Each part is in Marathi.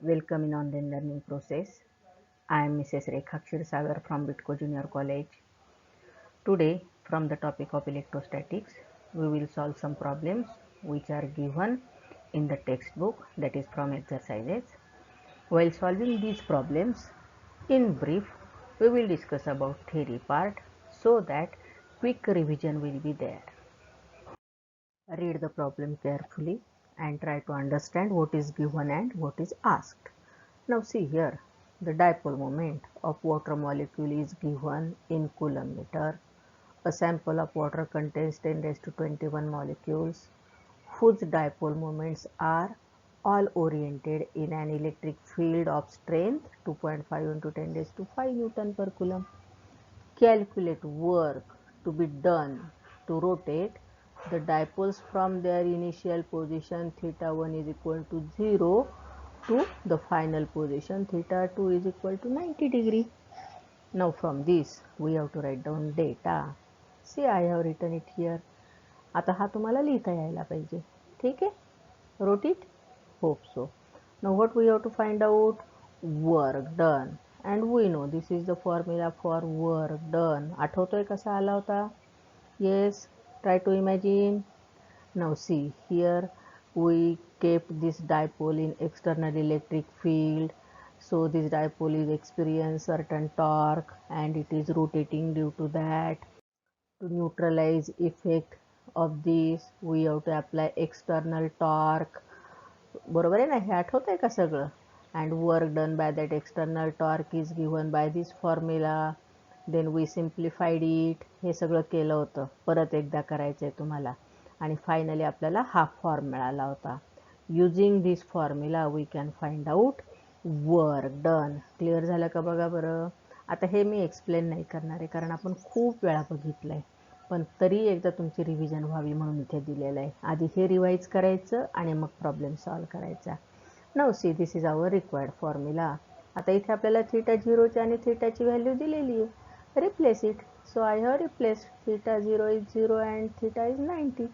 Welcome in online learning process. I am Mrs. Rekha Ksirsagar from Bitco Junior College. Today, from the topic of electrostatics, we will solve some problems which are given in the textbook, that is from exercises. While solving these problems, in brief, we will discuss about theory part so that quick revision will be there. Read the problem carefully and try to understand what is given and what is asked. Now see here, the dipole moment of water molecule is given in coulomb meter. A sample of water contains 10 raised to 21 molecules whose dipole moments are all oriented in an electric field of strength 2.5 into 10 raised to 5 Newton per coulomb. Calculate work to be done to rotate the dipoles from their initial position theta 1 is equal to 0 to the final position theta 2 is equal to 90 degree. Now from this we have to write down data. See, I have written it here. आता हा तुम्हाला लिहिता यायला पाहिजे. ठीक आहे. Wrote it? Hope so. Now what we have to find out? Work done. And we know this is the formula for work done. आठवतोय कसा आला होता? Yes. Try to imagine. Now see here we kept this dipole in external electric field. So this dipole is experience certain torque and it is rotating due to that. To neutralize effect of this we have to apply external torque. बरोबर आहे ना, हे आठवतंय का सगळं? And work done by that external torque is given by this formula. Then we simplified it. हे सगळं केलं होतं, परत एकदा करायचं आहे तुम्हाला. आणि फायनली आपल्याला हा फॉर्म मिळाला होता. Using this formula we can find out work done. Clear झालं का बघा बरं. आता हे मी एक्सप्लेन नाही करणार आहे कारण आपण खूप वेळा बघितलं आहे, पण तरी एकदा तुमची रिव्हिजन व्हावी म्हणून इथे दिलेलं आहे. आधी हे रिवाईज करायचं आणि मग प्रॉब्लेम सॉल्व करायचा. Now see this is our required formula. आता इथे आपल्याला थीटा झिरोची आणि थीटाची व्हॅल्यू दिलेली आहे. Replace it. So I have replaced theta 0 is 0 and theta is 90.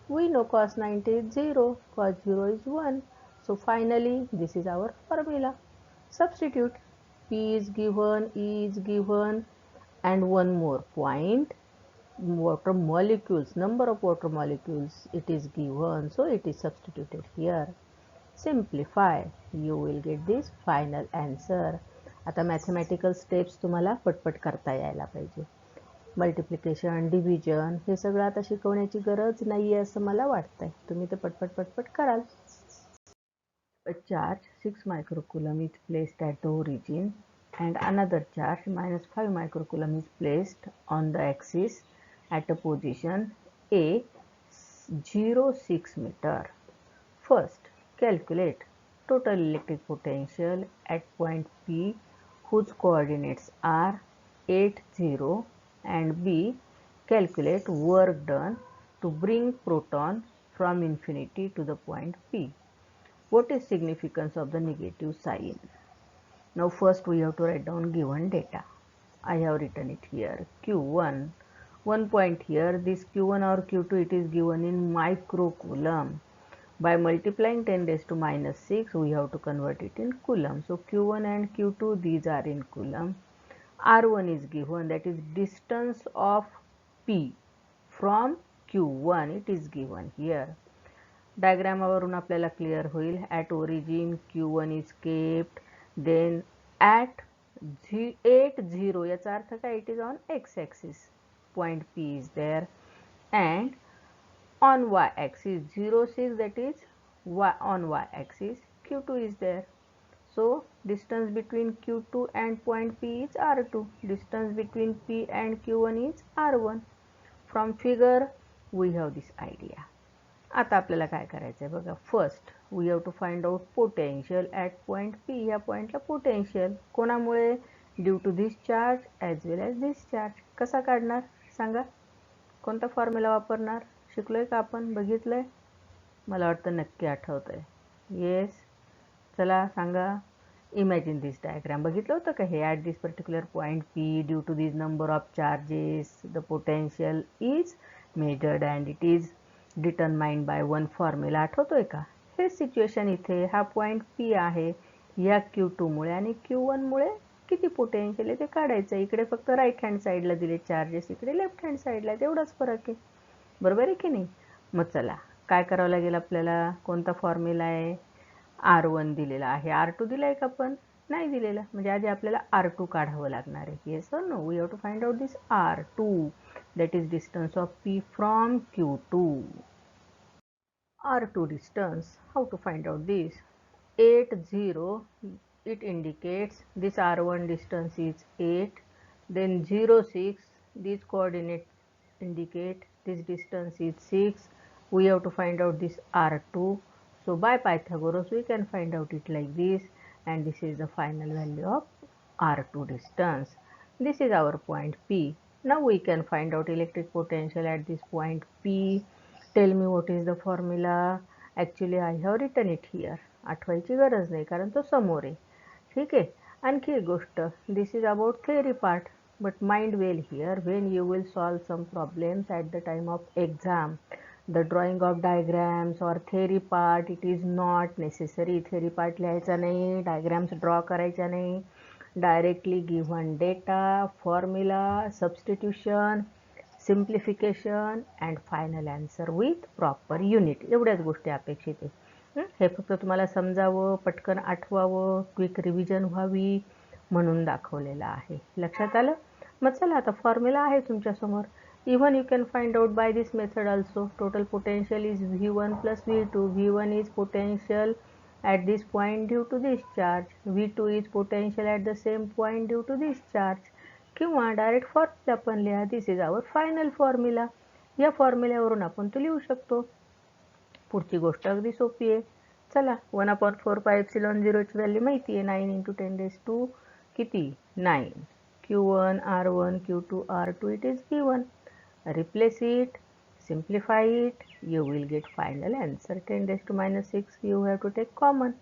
We know cos 90 is 0, cos 0 is 1. So finally this is our formula. Substitute. P is given, E is given, and one more point. Water molecules, number of water molecules, it is given. So it is substituted here. Simplify. You will get this final answer. आता मॅथमॅटिकल स्टेप्स तुम्हाला पटपट करता यायला पाहिजे. मल्टिप्लिकेशन, डिव्हिजन हे सगळं आता शिकवण्याची गरज नाही आहे असं मला वाटतंय. तुम्ही ते पटपट पटपट कराल. A charge 6 microcoulomb is placed at the origin and another charge -5 microcoulomb is placed on the axis at a position A 0,6 meter. First, calculate total electric potential at point P whose coordinates are 8, 0 and B. Calculate work done to bring proton from infinity to the point P. What is significance of the negative sign? Now first we have to write down given data. I have written it here. Q1, one point here, this Q1 or Q2 it is given in microcoulomb. By multiplying 10 raised to -6 we have to convert it in coulomb. So Q1 and Q2 these are in coulomb. R1 is given, that is distance of P from Q1 it is given here. डायग्रामावरून आपल्याला क्लिअर होईल. At origin Q1 is kept, then at 8, 0 याचा अर्थ काय, it is on x axis, point P is there, and on y axis 0, 6 that is on y axis Q2 is there. So distance between Q2 and point P is R2. Distance between P and Q1 is R1. From figure we have this idea. आता आपल्याला काय करायचं आहे बघा. First we have to find out potential at point P. या पॉईंटला पोटेन्शियल कोणामुळे, due to this charge as well as this charge. कसा काढणार सांगा, कोणता फॉर्म्युला वापरणार, शिकलोय का आपण, बघितलंय, मला वाटतं नक्की आठवतंय. येस, चला सांगा. इमॅजिन दिस डायग्राम बघितलं होतं का हे. At this particular point P due to this number of charges the potential is measured and it is determined by one formula. आठवतोय का हे सिच्युएशन. इथे हा पॉईंट P आहे, या Q2 मुळे आणि Q1 मुळे किती पोटेन्शियल आहे ते काढायचं. इकडे फक्त राईट हँड साईडला दिले चार्जेस, इकडे लेफ्ट हँड साईडला, तेवढाच फरक आहे. बरोबर आहे की नाही? मग चला काय करावं लागेल आपल्याला, कोणता फॉर्म्युला आहे, R1 दिलेला आहे, R2 दिला आहे का पण नाही दिलेला, म्हणजे आधी आपल्याला R2 काढावं लागणार आहे. Yes or no, we have to find out this R2, that is distance of P from Q2. R2 distance, how to find out this? 8, 0, it indicates this R1 distance is 8, then 0, 6, these coordinates indicate this distance is 6. We have to find out this R2. So by Pythagoras we can find out it like this, and this is the final value of R2 distance. This is our point P. Now we can find out electric potential at this point P. Tell me what is the formula. Actually I have written it here. आठवायची गरज नाही कारण तो समोर आहे. ठीक आहे. आणखी एक गोष्ट, this is about theory part, but mind well here when you will solve some problems at the time of exam. The drawing of diagrams or theory part, it is not necessary. theory part लिहायचा नाही, diagrams draw करायचा नाही. Directly given data, formula, substitution, simplification and final answer with proper unit. एवढ्याच गोष्टी अपेक्षित आहे. हे फक्त तुम्हाला समजावं, पटकन आठवावं, क्विक रिव्हिजन व्हावी म्हणून दाखवलेलं आहे. लक्षात आलं? मग चला आता फॉर्म्युला आहे तुमच्यासमोर. Even you can find out by this method also. Total potential is V1 plus V2. V1 is potential at this point due to this charge. V2 is potential at the same point due to this charge. किंवा डायरेक्ट फॉर्म्युला पण लिहा. दिस इज आवर फायनल फॉर्म्युला. या फॉर्म्युल्यावरून आपण तो लिहू शकतो. पुढची गोष्ट अगदी सोपी आहे. चला 1/4πε0 ची व्हॅल्यू माहिती आहे. 9 × 10⁻² किती? 9. Q1, R1, Q2, R2, it is given. Replace it, simplify it, you will get final answer. 10⁻⁶ you have to take common.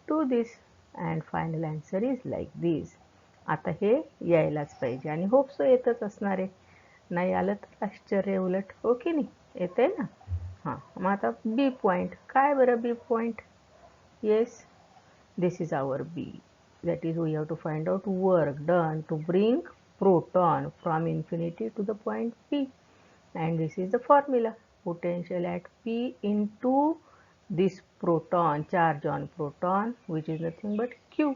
Do this and final answer is like this. आता हे यायलाच पाहिजे आणि होप सो येतच असणार आहे. नाही आलं तर आश्चर्य उलट, हो की नाही? येते ना? हां, मग आता बी पॉईंट काय बरं? B point, yes, this is our B. that is we have to find out work done to bring proton from infinity to the point P, and this is the formula. Potential at P into this proton, charge on proton, which is nothing but Q.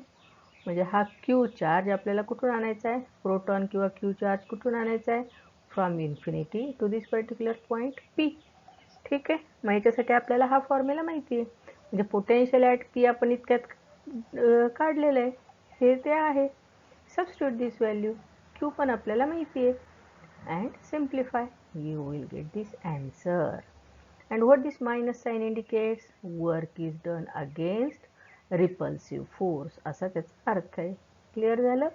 म्हणजे हा Q चार्ज आपल्याला कुठून आणायचा आहे? प्रोटॉन किंवा Q चार्ज कुठून आणायचा आहे? From infinity to this particular point P. ठीक आहे. मग ह्याच्यासाठी आपल्याला हा फॉर्म्युला माहिती आहे. म्हणजे पोटेन्शियल ॲट P आपण इतक्यात काढलेलं आहे. हे ते आहे. सबस्टिट्यूट दिस व्हॅल्यू. Q पण आपल्याला माहिती आहे. and simplify, you will get this answer. And what this minus sign indicates? Work is done against repulsive force. असा त्याचा अर्थ आहे. क्लिअर झालं?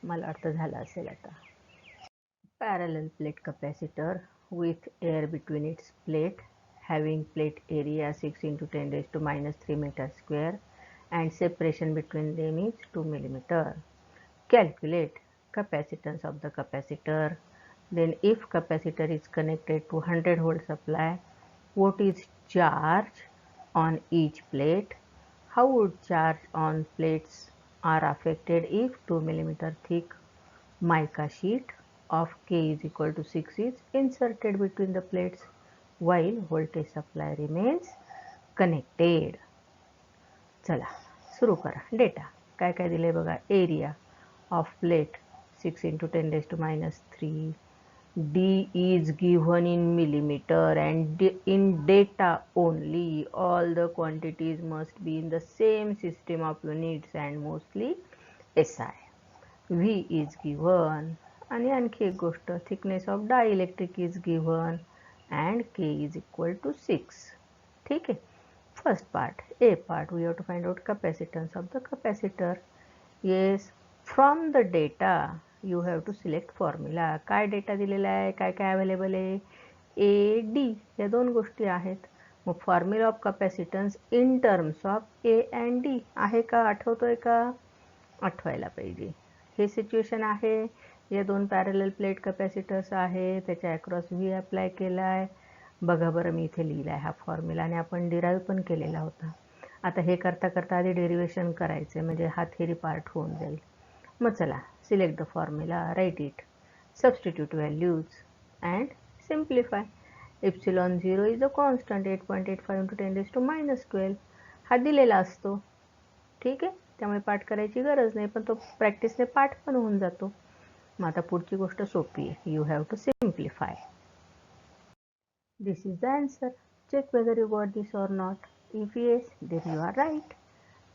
मला अर्थ झाला असेल आता. Parallel plate capacitor with air between its plate, having plate area 6 × 10⁻³ meter square and separation between them is 2 millimeter. Calculate capacitance of the capacitor. Then if capacitor is connected to 100 volt supply, what is charge on each plate? How would charge on plates are affected if 2 millimeter thick mica sheet of K is equal to 6 is inserted between the plates while voltage supply remains connected? चला सुरू करा. डेटा काय काय दिले बघा. Area of plate 6 × 10⁻³ D is given in millimeter and in data only. All the quantities must be in the same system of units and mostly SI. V is given आणि आणखी एक गोष्ट, thickness of dielectric is given and K is equal to 6. ठीक आहे. First part, A part, we have to find out capacitance of the capacitor. Yes, from the data you have to select formula. काय डेटा दिलेला आहे, काय काय अवेलेबल आहे? ए डी, या दोन गोष्टी आहेत. मग formula of capacitance in terms of A and D आहे का? आठवतोय का? आठवायला पाहिजे. हे सिच्युएशन आहे. या दोन पॅरलल प्लेट कॅपॅसिटर्स आहे, त्याच्या अक्रॉस व्ही अप्लाय केला आहे. बघा बरं, मी इथे लिहिला आहे हा फॉर्म्युला आणि आपण डिराईव्ह पण केलेला होता. आता हे करता करता आधी डेरिवेशन करायचं आहे, म्हणजे हा थेरी पार्ट होऊन जाईल. मग चला, select the formula, write it, substitute values and simplify. Epsilon 0 is a constant 8.85 into 10⁻12 हा दिलेला असतो. ठीक आहे, त्यामुळे पाठ करायची गरज नाही, पण तो प्रॅक्टिसने पाठ पण होऊन जातो. मग आता पुढची गोष्ट सोपी आहे. You have to simplify. This is the answer. Check whether you got this or not. If yes, then you are right.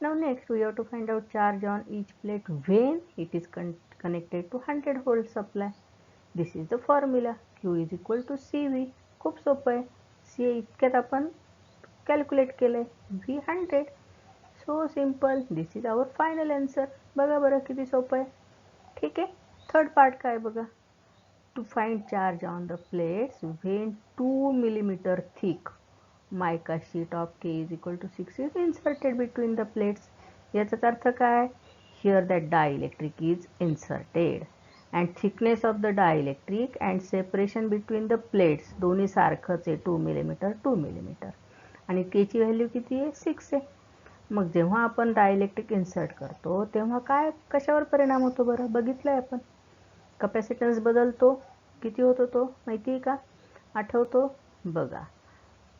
Now next we have to find out charge on each plate when it is connected to 100 volt supply. This is the formula. Q is equal to CV. खूप सोपं आहे. C इतक्यात आपण कॅल्क्युलेट केलं आहे. V 100. So simple. This is our final answer. बघा बरं किती सोपं आहे. ठीक आहे. थर्ड पार्ट काय बघा. To find charge on the plates when 2 millimeter thick mica sheet of K is equal to 6 is inserted between the plates. याचाच अर्थ काय? Here that dielectric is inserted and thickness of the dielectric and separation between the plates दोन्ही सारखंच आहे 2 mm 2 mm आणि K ची व्हॅल्यू किती आहे? 6 आहे. मग जेव्हा आपण डायइलेक्ट्रिक इन्सर्ट करतो तेव्हा काय कशावर परिणाम होतो बरं? बघितलंय आपण. कपॅसिटन्स बदलतो. किती होतो तो माहिती आहे का? आठवतो? बघा,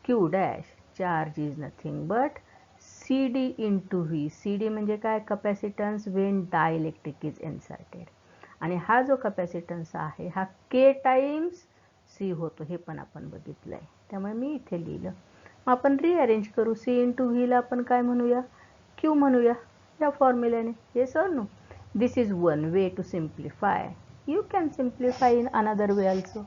Q dash charge is nothing but C D into V. C D म्हणजे काय? Capacitance when dielectric is inserted. आणि हा जो कपॅसिटन्स आहे हा के टाइम्स सी होतो, हे पण आपण बघितलं आहे. त्यामुळे मी इथे लिहिलं. मग आपण रिअरेंज करू. सी इंटू व्हीला आपण काय म्हणूया? क्यू म्हणूया या फॉर्म्युल्याने. Yes or no? This is one way to simplify. You can simplify in another way also.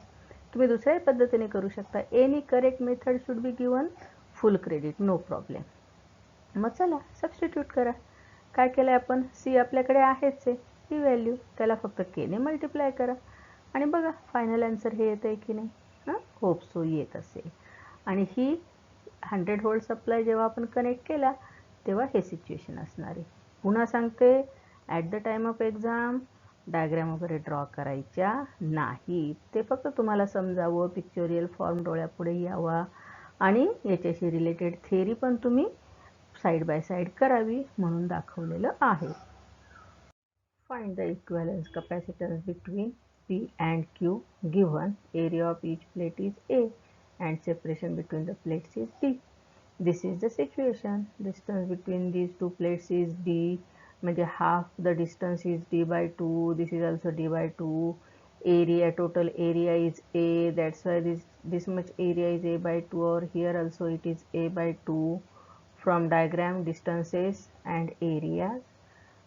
तुम्ही दुसऱ्याही पद्धतीने करू शकता. Any correct method should be given full credit, no problem. मग चला सबस्टिट्यूट करा. काय केलं आपण? सी आपल्याकडे आहेच आहे, ही व्हॅल्यू, त्याला फक्त केने मल्टिप्लाय करा आणि बघा फायनल आन्सर हे येतं आहे की नाही. हां, होप सो येत असेल. आणि ही 100 व्होल्ट सप्लाय जेव्हा आपण कनेक्ट केला तेव्हा हे सिच्युएशन असणार आहे. पुन्हा सांगते, at the time of exam diagram वगैरे ड्रॉ करायच्या नाही. ते फक्त तुम्हाला समजावं, पिक्चोरियल फॉर्म डोळ्यापुढे यावा आणि याच्याशी रिलेटेड थेअरी पण तुम्ही साईड बाय साईड करावी म्हणून दाखवलेलं आहे. Find the equivalence capacitance between P and Q given. Area of each plate is A and separation between the plates is D. This is the situation. Distance between these two plates is D. म्हणजे half the distance is D by 2. This is also D by 2. Area, total area is A. That's why this much area is A by 2, or here also it is A by 2. From diagram, distances and areas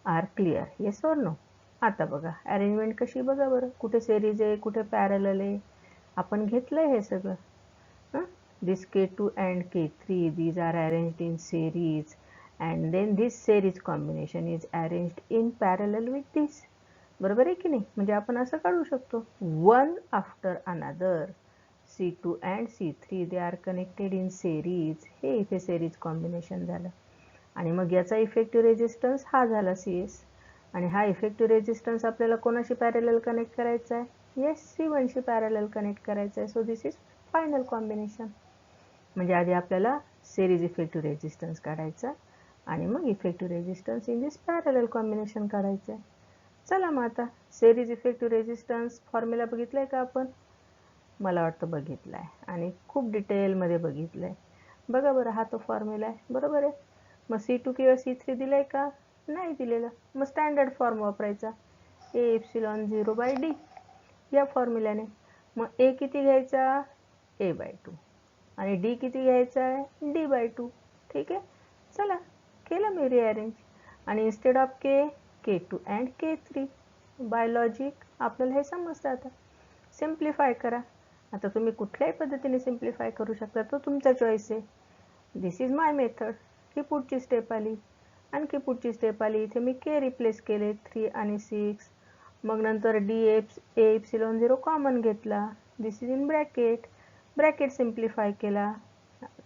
are clear. Yes or no? आता बघा अरेंजमेंट कशी बघा बरं. कुठे सेरीज आहे, कुठे पॅरलल आहे, आपण घेतलंय हे सगळं. This K2 and K3, these are arranged in series, and then this series combination is arranged in parallel with this. बरोबर आहे की नाही? म्हणजे आपण असं काढू शकतो, one after another C2 and C3 they are connected in series. हे इथे series combination झालं. आणि मग याचा इफेक्टिव्ह रेजिस्टन्स हा झाला CS. आणि हा इफेक्टिव्ह रेजिस्टन्स आपल्याला कोणाशी पॅरलल कनेक्ट करायचा आहे? येस, C1शी पॅरलल कनेक्ट करायचा आहे. So this is final combination. म्हणजे आधी आपल्याला सेरीज इफेक्टिव्ह रेजिस्टन्स काढायचा आणि मग effective resistance in this parallel combination काढायचं आहे. चला मग आता सेरीज इफेक्टिव्ह रेजिस्टन्स फॉर्म्युला बघितला आहे का आपण? मला वाटतं बघितला आहे आणि खूप डिटेलमध्ये बघितलं आहे. बघा बरं, हा तो फॉर्म्युला आहे, बरोबर आहे. मग C2 किंवा C3 दिलं आहे का? नाही दिलेलं. मग स्टँडर्ड फॉर्म वापरायचा, ए एप्सिलॉन 0 बाय डी या फॉर्म्युल्याने. मग ए किती घ्यायचा? A by 2 आणि डी किती घ्यायचा आहे? D by 2. ठीक आहे. चला केलं मी रिअरेंज आणि instead of K2 and K3 by logic आपल्याला हे समजतं. आता सिम्प्लिफाय करा. आता तुम्ही कुठल्याही पद्धतीने सिम्प्लिफाय करू शकता, तो तुमचा चॉईस आहे. दिस इज माय मेथड. ही पुढची स्टेप आली. आणखी पुढची स्टेप आली. इथे मी K रिप्लेस केले 3 आणि 6. मग नंतर D एप्सिलॉन 0 कॉमन घेतला. This is in bracket. Bracket simplify केला,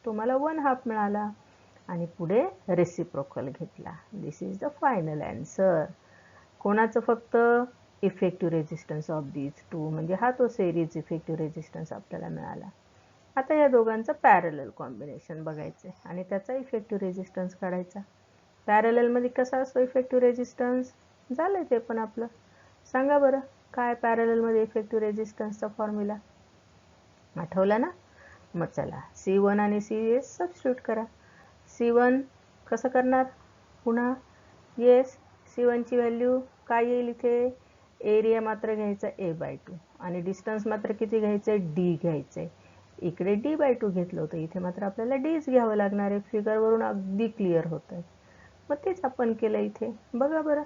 तुम्हाला 1/2 मिळाला आणि पुढे रेसिप्रोकल घेतला. This is the final answer. कोणाचं? फक्त effective resistance of these two, म्हणजे हा तो सेरीज इफेक्टिव्ह रेजिस्टन्स आपल्याला मिळाला. आता या दोघांचं पॅरलल कॉम्बिनेशन बघायचं आहे आणि त्याचा इफेक्टिव्ह रेझिस्टन्स काढायचा. पॅरललमध्ये कसा असतो इफेक्टिव्ह रेझिस्टन्स? झालं ते पण आपलं. सांगा बरं काय पॅरललमध्ये इफेक्टिव्ह रेझिस्टन्सचा फॉर्म्युला आठवला ना? मग चला C1 आणि CS सबस्टिट्यूट करा. C1 कसं करणार पुन्हा? येस, C1ची व्हॅल्यू काय येईल इथे? एरिया मात्र घ्यायचा A/2 आणि डिस्टन्स मात्र किती घ्यायचं आहे? D घ्यायचं आहे. इकडे D/2 घेतलं होतं, इथे मात्र आपल्याला Dच घ्यावं लागणार आहे. फिगरवरून अगदी क्लिअर होत आहे. मग तेच आपण केलं इथे. बघा बरं.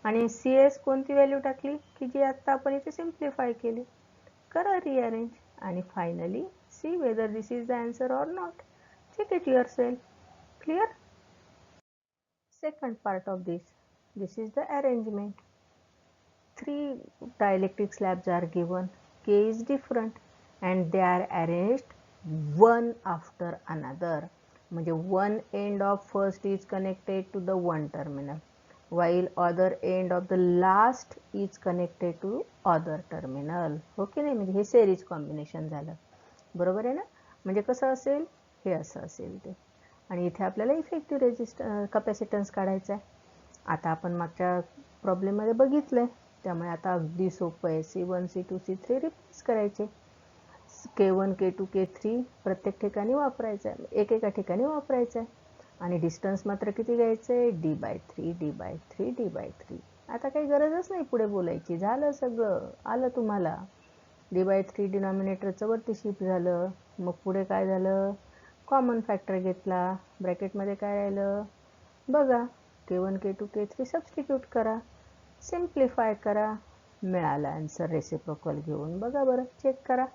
आणि CS कोणती व्हॅल्यू टाकली की जी आता आपण इथे सिम्प्लिफाय केली. करा रिअरेंज आणि finally see whether this is the answer or not. Check it yourself. Clear? Second part of this is the arrangement. 3 dielectric slabs are given. K is different and they are arranged one after another. म्हणजे one end of first is connected to the one terminal while other end of the last is connected to other terminal. हो की नाही? म्हणजे हे सेरीज कॉम्बिनेशन झालं. बरोबर आहे ना? म्हणजे कसं असेल? हे असं असेल ते. आणि इथे आपल्याला इफेक्टिव्ह कॅपॅसिटन्स काढायचा आहे. आता आपण मागच्या प्रॉब्लेममध्ये बघितलं आहे, त्यामुळे आता अगदी सोपं आहे. C1, C2, C3 रिप्लेस करायचे. K1, K2, K3 प्रत्येक ठिकाणी वापरायचं आहे, एकेका ठिकाणी वापरायचं आहे. आणि डिस्टन्स मात्र किती घ्यायचं आहे? D/3, D/3, D/3. आता काही गरजच नाही पुढे बोलायची, झालं सगळं, आलं तुम्हाला. D/3 डिनॉमिनेटरचं वरती शिफ्ट झालं. मग पुढे काय झालं? कॉमन फॅक्टर घेतला. ब्रॅकेटमध्ये काय राहिलं? बघा, K1, K2, K3 सबस्टिट्यूट करा, सिम्प्लिफाय करा, मिळाला आन्सर रेसिप्रोकल घेऊन. बघा बरं, चेक करा.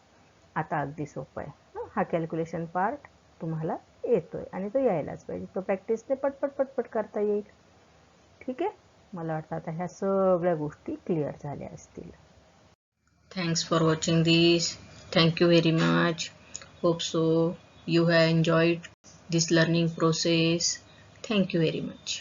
आता अगदी सोपं आहे. हा कॅल्क्युलेशन पार्ट तुम्हाला येतोय आणि तो यायलाच पाहिजे. तो प्रॅक्टिसने पटपट पटपट करता येईल. ठीक आहे? मला वाटतं आता ह्या सगळ्या गोष्टी क्लिअर झाल्या असतील. Thanks for watching this. Thank you very much. Hope so you have enjoyed this learning process. Thank you very much.